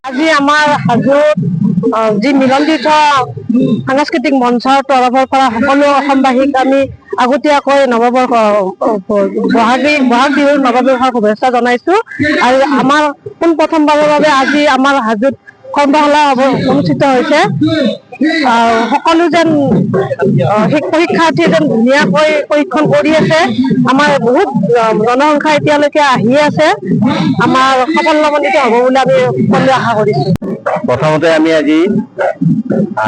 আজি আমাৰ হাজোত যি মিলন তীৰ্থ সাংস্কৃতিক মঞ্চৰ তৰফৰ পৰা সকলো অসমবাসীক আমি আগতীয়াকৈ নৱবৰ্ষ বহাগ বিহুৰ নৱবৰ্ষৰ শুভেচ্ছা জনাইছো। আৰু আমাৰ পোনপ্ৰথমবাৰৰ বাবে আজি আমাৰ হাজোত কৰ্মশালা অনুষ্ঠিত হৈছে। সকলো যেন শিক্ষাৰ্থীয়ে যেন ধুনীয়াকৈ পৰীক্ষণ কৰি আছে। আমাৰ বহুত জনসংখ্যা এতিয়ালৈকে আহি আছে। আমাৰ সাফল্যমণ্ডিত হ'ব বুলি আমি সকলোৱে আশা কৰিছো। প্ৰথমতে আমি আজি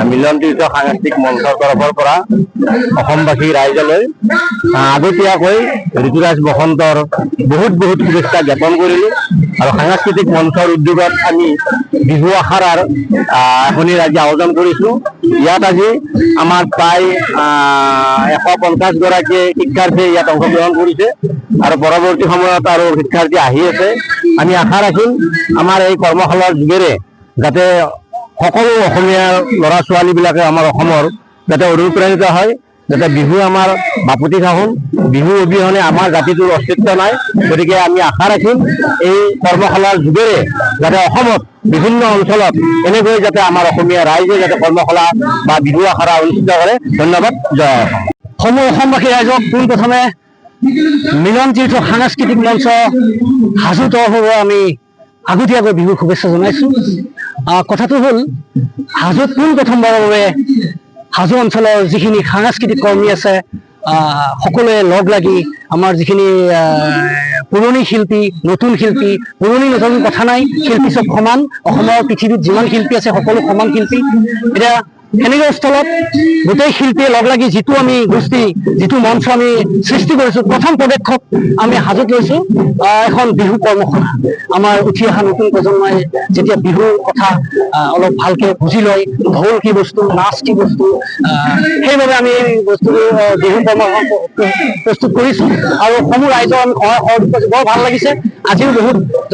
মিলন তীৰ্থ সাংস্কৃতিক মঞ্চৰ তৰফৰ পৰা অসমবাসী ৰাইজলৈ আগতীয়াকৈ ঋতুৰাজ বসন্তৰ বহুত শুভেচ্ছা জ্ঞাপন কৰিলোঁ। আৰু সাংস্কৃতিক মঞ্চৰ উদ্যোগত আমি বিহু আখৰাৰ এখনি আজি আয়োজন কৰিছোঁ। ইয়াত আজি আমাৰ প্ৰায় 150 গৰাকী শিক্ষাৰ্থীয়ে ইয়াত অংশগ্ৰহণ কৰিছে আৰু পৰৱৰ্তী সময়ত আৰু শিক্ষাৰ্থী আহি আছে। আমি আশা ৰাখিম আমাৰ এই কৰ্মশালাৰ যোগেৰে যাতে সকলো অসমীয়া ল'ৰা ছোৱালীবিলাকে আমাৰ অসমৰ যাতে অনুপ্ৰাণিত হয়, যাতে বিহু আমাৰ বাপুতি সাহোন, বিহু অবিহনে আমাৰ জাতিটোৰ অস্তিত্ব নাই। গতিকে আমি আশা ৰাখিম এই কৰ্মশালাৰ যোগেৰে যাতে অসমত বিভিন্ন অঞ্চলত এনেকৈ যাতে আমাৰ অসমীয়া ৰাইজে যাতে কৰ্মশালা বা বিহু আখৰা অনুষ্ঠিত কৰে। ধন্যবাদ। জয় অসম। অসমবাসী ৰাইজক পোনপ্ৰথমে মিলন তীৰ্থ সাংস্কৃতিক মঞ্চ হাজো তৰফৰ পৰা আমি আগতীয়াকৈ বিহুৰ শুভেচ্ছা জনাইছো। কথাটো হ'ল হাজোত পোনপ্ৰথমবাৰৰ বাবে হাজো অঞ্চলৰ যিখিনি সাংস্কৃতিক কৰ্মী আছে সকলোৱে লগ লাগি আমাৰ যিখিনি পুৰণি শিল্পী, নতুন শিল্পী, পুৰণি নতুন কথা নাই, শিল্পী চব সমান। অসমৰ পৃথিৱীত যিমান শিল্পী আছে সকলো সমান শিল্পী। এতিয়া সেনেকুৱা স্থলত গোটেই শিল্পীয়ে লগ লাগি যিটো মঞ্চ আমি সৃষ্টি কৰিছোঁ, প্ৰথম পদক্ষেপ আমি হাজোত লৈছোঁ এখন বিহু কৰ্মশালা। আমাৰ উঠি অহা নতুন প্ৰজন্মই যেতিয়া বিহুৰ কথা অলপ ভালকে বুজি লয়, ঢোল কি বস্তু, নাচ কি বস্তু, সেইবাবে আমি এই বস্তুটো বিহু কৰ্মশালা প্ৰস্তুত কৰিছোঁ। আৰু সমূহ ৰাইজৰ আমি বৰ ভাল লাগিছে। আজিও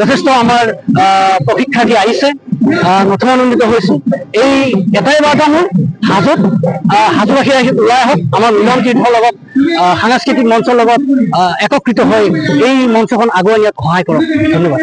যথেষ্ট আমাৰ প্ৰশিক্ষাৰ্থী আহিছে, নথৈ আনন্দিত হৈছোঁ। এই এটাই বাৰ্তা মোৰ, হাজোবাসী ওলাই আহক, আমাৰ মিলন তীৰ্থৰ লগত সাংস্কৃতিক মঞ্চৰ লগত একত্ৰিত হৈ এই মঞ্চখন আগুৱাই নিয়াত সহায় কৰক। ধন্যবাদ।